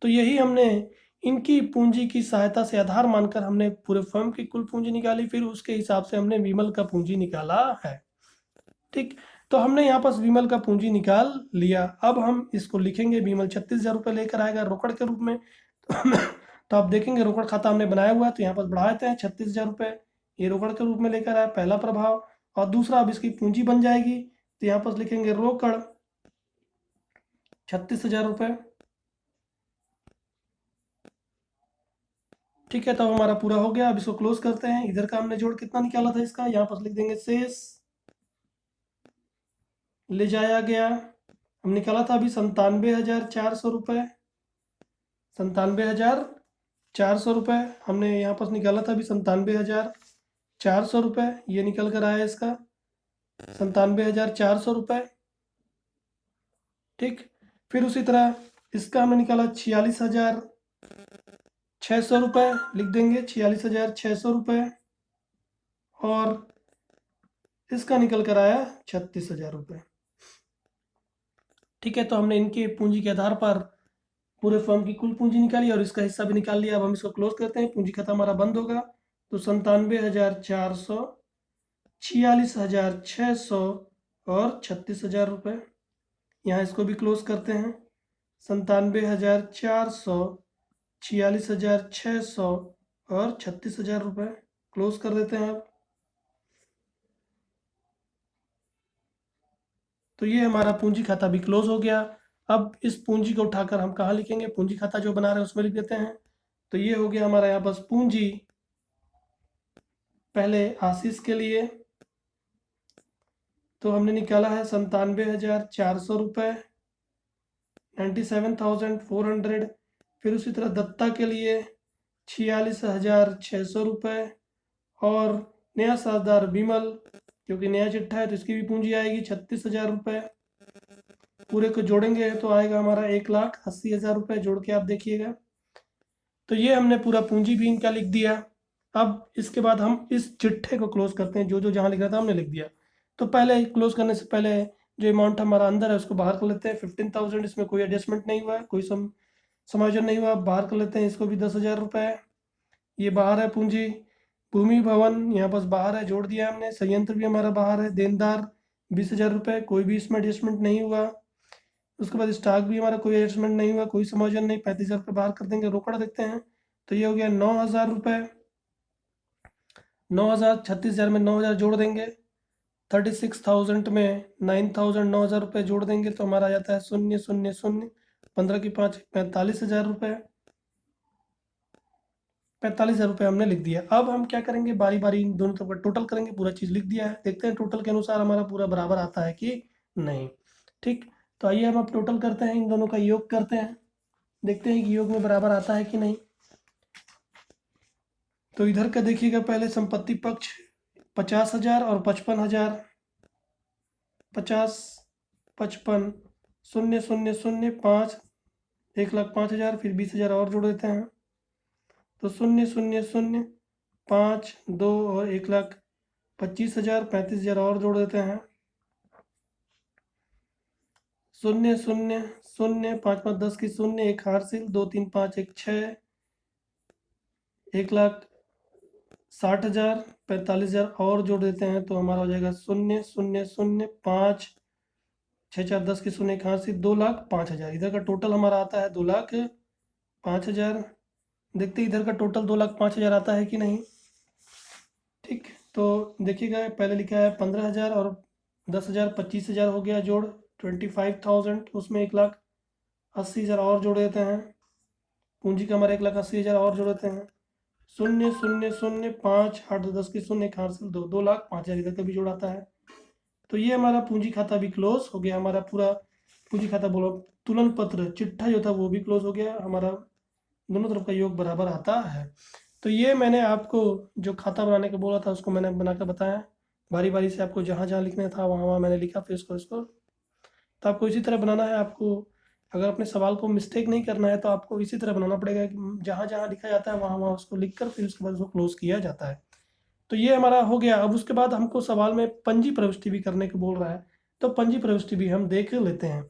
तो यही हमने इनकी पूंजी की सहायता से आधार मानकर हमने पूरे फर्म की कुल पूंजी निकाली, फिर उसके हिसाब से हमने विमल का पूंजी निकाला है। ठीक, तो हमने यहाँ पास विमल का पूंजी निकाल लिया। अब हम इसको लिखेंगे, विमल 36,000 रुपये लेकर आएगा रोकड़ के रूप में। तो आप देखेंगे रोकड़ खाता हमने बनाया हुआ है, तो यहाँ पास बढ़ा देते हैं 36,000 रुपये, ये रोकड़ के रूप में लेकर आया, पहला प्रभाव। और दूसरा, अब इसकी पूंजी बन जाएगी, तो यहाँ पास लिखेंगे रोकड़ 36,000 रुपये। ठीक है, तो अब हमारा पूरा हो गया। अब इसको क्लोज करते हैं। इधर का हमने जोड़ कितना निकाला था इसका, यहाँ पर लिख देंगे शेष ले जाया गया। हम निकाला था अभी 97,400 रुपये। 97,400 रुपये हमने यहाँ पर निकाला था अभी। 97,400 रुपये ये निकल कर आया इसका, 97,400 रुपये। ठीक, फिर उसी तरह इसका हमने निकाला 46,600 रुपये, लिख देंगे 46,600 रुपये। और इसका निकल कर आया 36,000 रुपये। ठीक है, तो हमने इनके पूंजी के आधार पर पूरे फर्म की कुल पूंजी निकाली और इसका हिस्सा भी निकाल लिया। अब हम इसको क्लोज करते हैं, पूंजी खाता हमारा बंद होगा। तो 97,400, 46,600 और 36,000 रुपये। यहाँ इसको भी क्लोज करते हैं। 97,400, 46,600 और 36,000 रुपये क्लोज कर देते हैं। अब तो ये हमारा पूंजी खाता भी क्लोज हो गया। अब इस पूंजी को उठाकर हम कहाँ लिखेंगे? पूंजी खाता जो बना रहे हैं उसमें लिख देते हैं। तो ये हो गया हमारा यहाँ बस पूंजी, पहले आशीष के लिए तो हमने निकाला है 97,400 रुपये, 97,400। फिर उसी तरह दत्ता के लिए 46,600 रुपये। और नया साझेदार विमल, क्योंकि नया चिट्ठा है तो इसकी भी पूंजी आएगी 36,000 रुपये। पूरे को जोड़ेंगे तो आएगा हमारा 1,80,000 रुपये। जोड़ के आप देखिएगा। तो ये हमने पूरा पूंजी भी इनका लिख दिया। अब इसके बाद हम इस चिट्ठे को क्लोज करते हैं। जो जो जहाँ लिख रहा था हमने लिख दिया। तो पहले क्लोज करने से पहले जो अमाउंट हमारा अंदर है उसको बाहर कर लेते हैं। 15,000, इसमें कोई एडजस्टमेंट नहीं हुआ है, कोई समायोजन नहीं हुआ। बाहर कर लेते हैं इसको भी 10,000 रुपये। ये बाहर है पूंजी। भूमि भवन यहाँ पास बाहर है, जोड़ दिया हमने। संयंत्र भी हमारा बाहर है। देनदार 20,000 रुपये, कोई भी इसमें एडजस्टमेंट नहीं हुआ। उसके बाद स्टॉक भी हमारा कोई एडजस्टमेंट नहीं हुआ, कोई समायोजन नहीं। 35,000 रुपये बाहर कर देंगे। रोकड़ देखते हैं तो ये हो गया 9,000 रुपये। 9,000, 36,000 में 9,000 जोड़ देंगे, 36,000 में 9,000, 9,000 रुपये जोड़ देंगे तो हमारा आ जाता है 0,0,0, 15 की 5, 45,000 रुपये। 45,000 रुपये हमने लिख दिया। अब हम क्या करेंगे, बारी बारी इन दोनों तरफ का टोटल करेंगे। पूरा चीज़ लिख दिया है, देखते हैं टोटल के अनुसार हमारा पूरा बराबर आता है कि नहीं। ठीक, तो आइए हम अब टोटल करते हैं, इन दोनों का योग करते हैं, देखते हैं कि योग में बराबर आता है कि नहीं। तो इधर का देखिएगा, पहले संपत्ति पक्ष 50,000 और 55,000, 50, 55, 0,0,0, 5, 1,05,000, फिर 20,000 और जोड़ देते हैं तो 0,0,0, 5, 2 और 1,25,000, 35,000 और जोड़ देते हैं 0,0,0, 5 5 10 की 0, एक हारसिल, 2 3 5 1 6, 1,60,000, 45,000 और जोड़ देते हैं तो हमारा हो जाएगा 0,0,0, 5, 6 4 10 की 0, एक हारसिल, 2,05,000। इधर का टोटल हमारा आता है 2,05,000। देखते हैं इधर का टोटल 2,05,000 आता है कि नहीं। ठीक, तो देखिएगा, पहले लिखा है 15,000 और 10,000, 25,000 हो गया जोड़, 25,000, उसमें 1,80,000 और जोड़ देते हैं, पूंजी का हमारा 1,80,000 और जोड़ देते हैं 0,0,0, 5 8 2 10 की 0, एक हासिल, 2,05,000 इधर का भी जोड़ आता है। तो ये हमारा पूंजी खाता भी क्लोज हो गया, हमारा पूरा पूंजी खाता बोलो, तुलन पत्र चिट्ठा जो था वो भी क्लोज हो गया, हमारा दोनों तरफ का योग बराबर आता है। तो ये मैंने आपको जो खाता बनाने का बोला था उसको मैंने बनाकर बताया, बारी बारी से आपको जहाँ जहाँ लिखना था वहाँ वहाँ मैंने लिखा, फिर इसको तो आपको इसी तरह बनाना है। आपको अगर अपने सवाल को मिस्टेक नहीं करना है तो आपको इसी तरह बनाना पड़ेगा कि जहाँ जहाँ लिखा जाता है वहाँ वहाँ उसको लिख कर फिर उसके बाद उसको क्लोज किया जाता है। तो ये हमारा हो गया। अब उसके बाद हमको सवाल में पंजी प्रविष्टि भी करने को बोल रहा है, तो पंजी प्रविष्टि भी हम देख लेते हैं।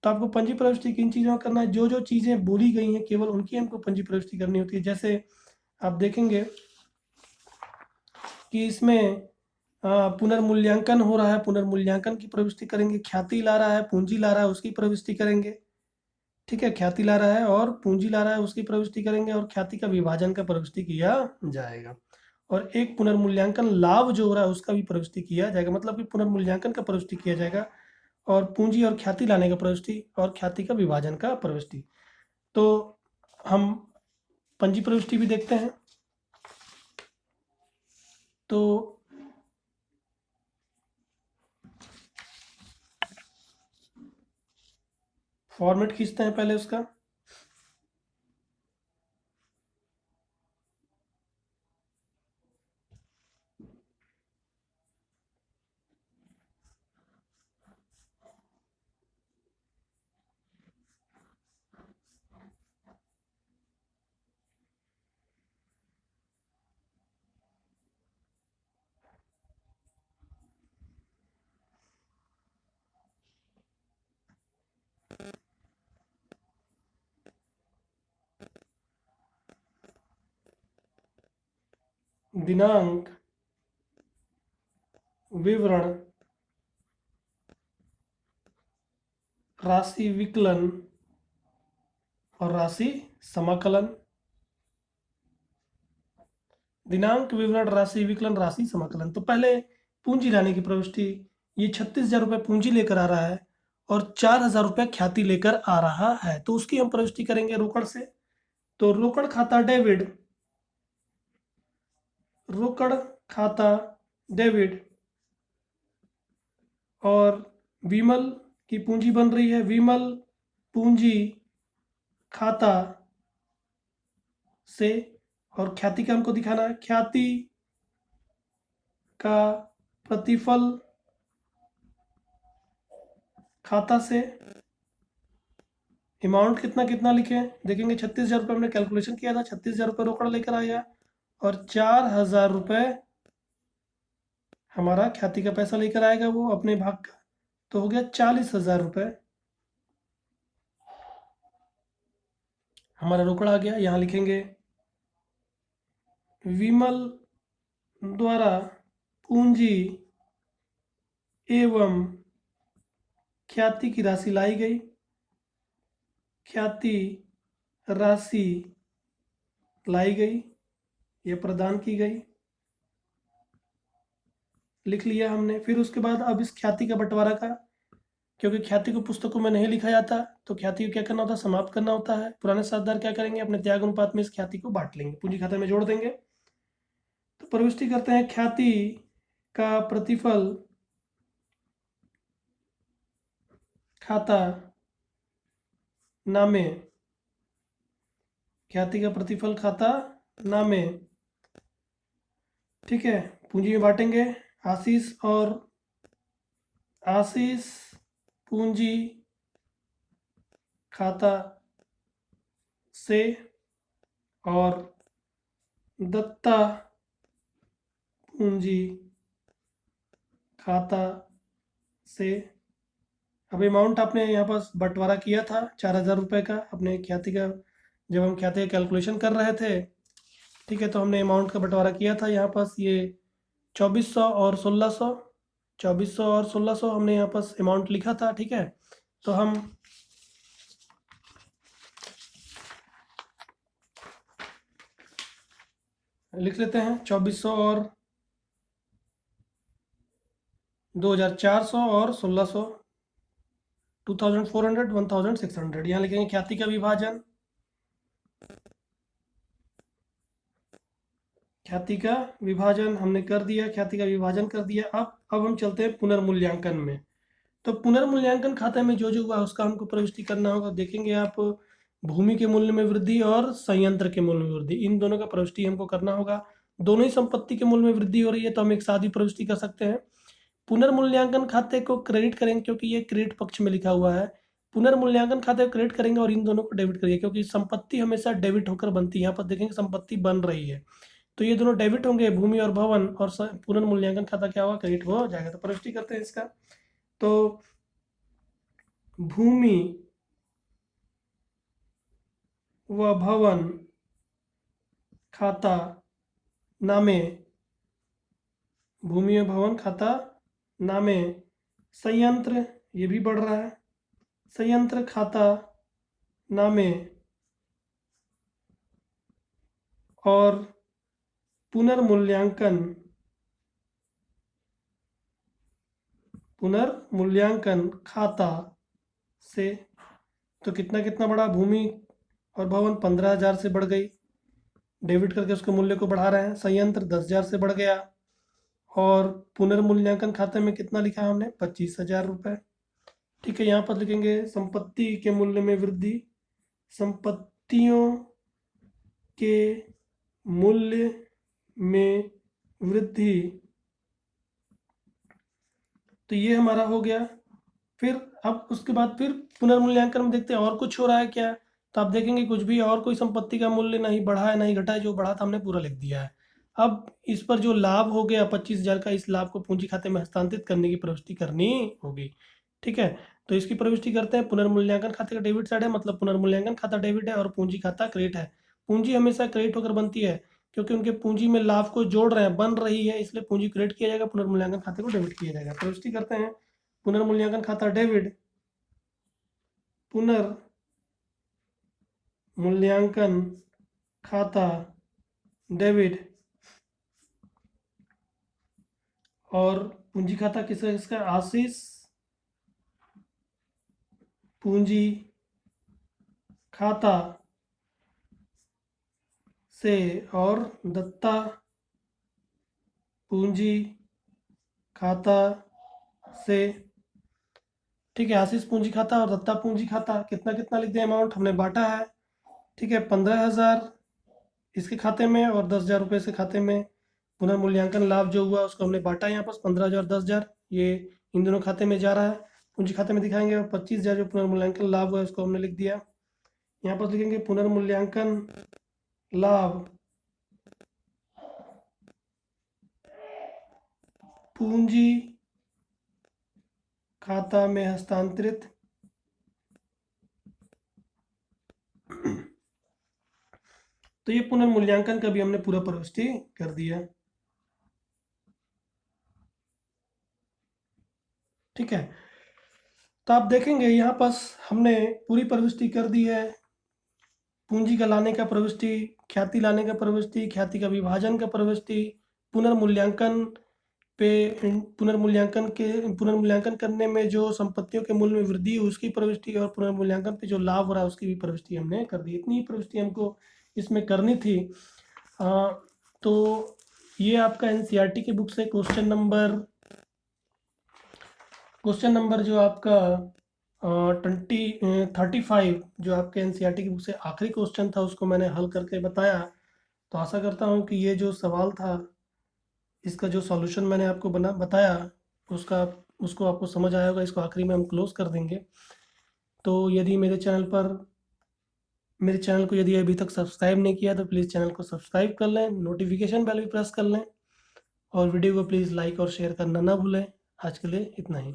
तो आपको पंजी प्रविष्टि किन चीज़ों में करना है, जो जो चीज़ें बोली गई हैं केवल उनकी हमको पंजी प्रविष्टि करनी होती है। जैसे आप देखेंगे कि इसमें पुनर्मूल्यांकन हो रहा है, पुनर्मूल्यांकन की प्रविष्टि करेंगे, ख्याति ला रहा है, पूंजी ला रहा है, उसकी प्रविष्टि करेंगे। ठीक है, ख्याति ला रहा है और पूंजी ला रहा है, उसकी प्रविष्टि करेंगे, और ख्याति का विभाजन का प्रविष्टि किया जाएगा। और एक पुनर्मूल्यांकन लाभ जो हो रहा है उसका भी प्रविष्टि किया जाएगा, मतलब कि पुनर्मूल्यांकन का प्रविष्टि किया जाएगा, और पूंजी और ख्याति लाने का प्रविष्टि और ख्याति का विभाजन का प्रविष्टि। तो हम पंजी प्रविष्टि भी देखते हैं। तो फॉर्मेट खींचते हैं पहले उसका। दिनांक, विवरण, राशि विकलन और राशि समाकलन। दिनांक, विवरण, राशि विकलन, राशि समाकलन। तो पहले पूंजी लाने की प्रविष्टि, ये 36,000 रुपये पूंजी लेकर आ रहा है और 4,000 रुपये ख्याति लेकर आ रहा है, तो उसकी हम प्रविष्टि करेंगे रोकड़ से। तो रोकड़ खाता डेबिट, रोकड़ खाता डेबिट, और विमल की पूंजी बन रही है, विमल पूंजी खाता से, और ख्याति का हमको दिखाना है, ख्याति का प्रतिफल खाता से। अमाउंट कितना कितना लिखे, देखेंगे 36,000 रुपये हमने कैलकुलेशन किया था, 36,000 रुपये रोकड़ लेकर आया और 4,000 रुपये हमारा ख्याति का पैसा लेकर आएगा वो अपने भाग का, तो हो गया 40,000 रुपये हमारा रोकड़ आ गया। यहाँ लिखेंगे विमल द्वारा पूंजी एवं ख्याति की राशि लाई गई, ख्याति राशि लाई गई, ये प्रदान की गई, लिख लिया हमने। फिर उसके बाद अब इस ख्याति का बंटवारा का, क्योंकि ख्याति को पुस्तकों में नहीं लिखा जाता तो ख्याति को क्या करना होता है, समाप्त करना होता है। पुराने साझेदार क्या करेंगे, अपने त्याग अनुपात में इस ख्याति को बांट लेंगे, पूंजी खाते में जोड़ देंगे। तो प्रविष्टि करते हैं, ख्याति का प्रतिफल खाता नामे, ख्याति का प्रतिफल खाता नामे, ठीक है। पूंजी में बांटेंगे, आशीष पूंजी खाता से और दत्ता पूंजी खाता से। अब अमाउंट आपने यहाँ पर बंटवारा किया था 4,000 रुपये का अपने ख्याति का, जब हम ख्याति का कैलकुलेशन कर रहे थे, ठीक है। तो हमने अमाउंट का बंटवारा किया था यहाँ पास, ये 2400 और 1600, 2400 और 1600 हमने यहाँ पास अमाउंट लिखा था, ठीक है। तो हम लिख लेते हैं 2400 और 2400 और 1600, 2400, 1600। यहाँ लिखेंगे ख्याति का विभाजन, ख्याति का विभाजन हमने कर दिया, ख्याति का विभाजन कर दिया। अब हम चलते हैं पुनर्मूल्यांकन में। तो पुनर्मूल्यांकन खाते में जो जो हुआ उसका हमको प्रविष्टि करना होगा। देखेंगे आप, भूमि के मूल्य में वृद्धि और संयंत्र के मूल्य में वृद्धि, इन दोनों का प्रविष्टि हमको करना होगा। दोनों ही संपत्ति के मूल्य में वृद्धि हो रही है तो हम एक साथ ही प्रविष्टि कर सकते हैं। पुनर्मूल्यांकन खाते को क्रेडिट करेंगे क्योंकि ये क्रेडिट पक्ष में लिखा हुआ है। पुनर्मूल्यांकन खाते को क्रेडिट करेंगे और इन दोनों को डेबिट करिए, क्योंकि संपत्ति हमेशा डेबिट होकर बनती है। यहाँ पर देखेंगे संपत्ति बन रही है तो ये दोनों डेबिट होंगे, भूमि और भवन, और पुनर्मूल्यांकन खाता क्या होगा, क्रेडिट हो जाएगा। तो प्रविष्टि करते हैं इसका। तो भूमि व भवन खाता नामे, भूमि व भवन खाता नामे, संयंत्र, ये भी बढ़ रहा है, संयंत्र खाता नामे और पुनर्मूल्यांकन खाता से। तो कितना कितना बढ़ा, भूमि और भवन 15,000 से बढ़ गई, डेबिट करके उसके मूल्य को बढ़ा रहे हैं। संयंत्र 10,000 से बढ़ गया, और पुनर्मूल्यांकन खाते में कितना लिखा है हमने, 25,000 रुपये, ठीक है। यहाँ पर लिखेंगे संपत्ति के मूल्य में वृद्धि, संपत्तियों के मूल्य में वृद्धि, तो ये हमारा हो गया। फिर अब उसके बाद फिर पुनर्मूल्यांकन में देखते हैं और कुछ हो रहा है क्या। तो आप देखेंगे कुछ भी और कोई संपत्ति का मूल्य नहीं बढ़ा है नहीं घटा है, जो बढ़ा था हमने पूरा लिख दिया है। अब इस पर जो लाभ हो गया 25,000 का, इस लाभ को पूंजी खाते में हस्तांतरित करने की प्रविष्टि करनी होगी, ठीक है। तो इसकी प्रविष्टि करते हैं। पुनर्मूल्यांकन खाते का डेबिट साइड है, मतलब पुनर्मूल्यांकन खाता डेबिट है और पूंजी खाता क्रेडिट है। पूंजी हमेशा क्रेडिट होकर बनती है क्योंकि उनके पूंजी में लाभ को जोड़ रहे हैं, बन रही है, इसलिए पूंजी क्रेडिट किया जाएगा, पुनर्मूल्यांकन खाते को डेबिट किया जाएगा। प्रविष्टि करते हैं, पुनर्मूल्यांकन खाता डेबिट, पुनर्मूल्यांकन खाता डेबिट, और पूंजी खाता किसका किसका, आशीष पूंजी खाता से और दत्ता पूंजी खाता से, ठीक है। आशीष पूंजी खाता और दत्ता पूंजी खाता कितना कितना लिख दें, अमाउंट हमने बांटा है, ठीक है। 15,000 इसके खाते में और 10,000 रुपये से खाते में। पुनर्मूल्यांकन लाभ जो हुआ उसको हमने बांटा, यहाँ पर 15,000 10,000 ये इन दोनों खाते में जा रहा है, पूंजी खाते में दिखाएंगे। और 25,000 जो पुनर्मूल्यांकन लाभ हुआ उसको हमने लिख दिया। यहाँ पर लिखेंगे पुनर्मूल्यांकन लाभ पूंजी खाता में हस्तांतरित तो ये पुनर्मूल्यांकन का भी हमने पूरा प्रविष्टि कर दिया, ठीक है। तो आप देखेंगे यहाँ पास हमने पूरी प्रविष्टि कर दी है। पूंजी का लाने का प्रविष्टि, ख्याति लाने का प्रविष्टि, ख्याति का विभाजन का प्रविष्टि, पुनर्मूल्यांकन पे पुनर्मूल्यांकन करने में जो संपत्तियों के मूल्य में वृद्धि हुई उसकी प्रविष्टि, और पुनर्मूल्यांकन पे जो लाभ हो रहा है उसकी भी प्रविष्टि हमने कर दी। इतनी ही प्रविष्टि हमको इसमें करनी थी। तो ये आपका एनसीईआरटी की बुक से क्वेश्चन नंबर जो आपका 35 जो आपके एनसीईआरटी की बुक से आखिरी क्वेश्चन था उसको मैंने हल करके बताया। तो आशा करता हूँ कि ये जो सवाल था इसका जो सॉल्यूशन मैंने आपको बताया उसका उसको आपको समझ आया होगा। इसको आखिरी में हम क्लोज कर देंगे। तो यदि मेरे चैनल को यदि अभी तक सब्सक्राइब नहीं किया तो प्लीज़ चैनल को सब्सक्राइब कर लें, नोटिफिकेशन बेल भी प्रेस कर लें, और वीडियो को प्लीज़ लाइक और शेयर करना ना भूलें। आज के लिए इतना ही।